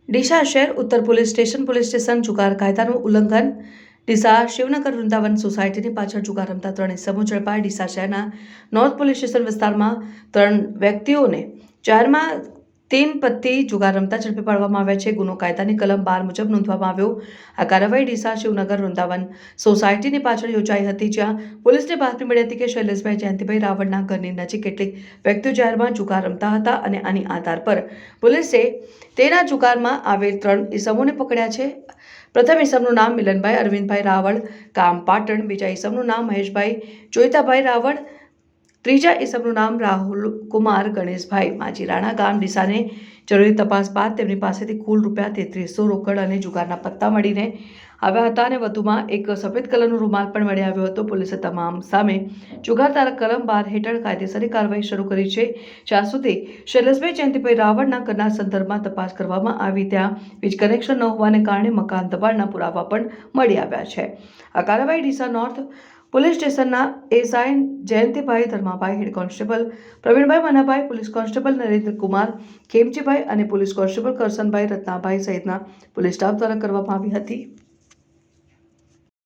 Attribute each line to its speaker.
Speaker 1: ડીસા શહેર ઉત્તર police station જુગાર કાયદાનું ઉલ્લંઘન ડીસા શિવનગર વૃંદાવન સોસાયટીની પાછળ જુગાર રમતા 3 ઇસમો ઝડપાયા। ડીસા શહેરના નોર્થ પોલીસ સ્ટેશન વિસ્તારમાં 3 વ્યક્તિઓને જાહેરમાં 3 પત્તી જુગાર રમતા ઝડપી પાડવામાં આવ્યા છે। ગુનો કાયદાની કલમ 12 મુજબ નોંધવામાં આવ્યો। આ કાર્યવાહી ડીસા શિવનગર વૃંદાવન સોસાયટીની પાછળ યોજાઈ હતી, જ્યાં પોલીસને બાતમી મળી હતી કે શૈલેષભાઈ જયંતિભાઈ રાવળના ઘરની નજીક કેટલીક વ્યક્તિઓ જાહેરમાં જુગાર રમતા હતા અને આની આધાર પર પોલીસે તેના જુગારમાં આવેલ 3 ઇસમોને પકડ્યા છે। પ્રથમ ઇસમનું નામ મિલનભાઈ અરવિંદભાઈ રાવળ, ગામ પાટણ। બીજા ઇસમનું નામ મહેશભાઈ જોઈતાભાઈ રાવળ। ત્રીજા ઇસમનું નામ રાહુલ કુમાર ગણેશભાઈ માજીરાણા, ગામ ડીસાને જરૂરી તપાસ બાદ તેમની પાસેથી કુલ ₹3300 રોકડ અને જુગારના પત્તા મળીને આવ્યા હતા અને વધુમાં એક સફેદ કલરનો રૂમાલ પણ મળી આવ્યો હતો। પોલીસે તમામ સામે જુગાર ધારા કલમ 12 હેઠળ કાયદેસરની કાર્યવાહી શરૂ કરી છે। જ્યાં સુધી શૈલેષભાઈ જયંતિભાઈ રાવળના ઘરના સંદર્ભમાં તપાસ કરવામાં આવી, ત્યાં વીજ કનેક્શન ન હોવાને કારણે મકાન દબાણના પુરાવા પણ મળી આવ્યા છે। આ કાર્યવાહી ડીસા નોર્થ પોલીસ સ્ટેશનના SI Jayantibhai Dharmabhai, head constable Pravinbhai Manabhai, police constable Narendrakumar Khemjibhai અને પોલીસ કોન્સ્ટેબલ કરસનભાઈ રત્નાભાઈ સહિતના પોલીસ સ્ટાફ દ્વારા કરવામાં આવી હતી।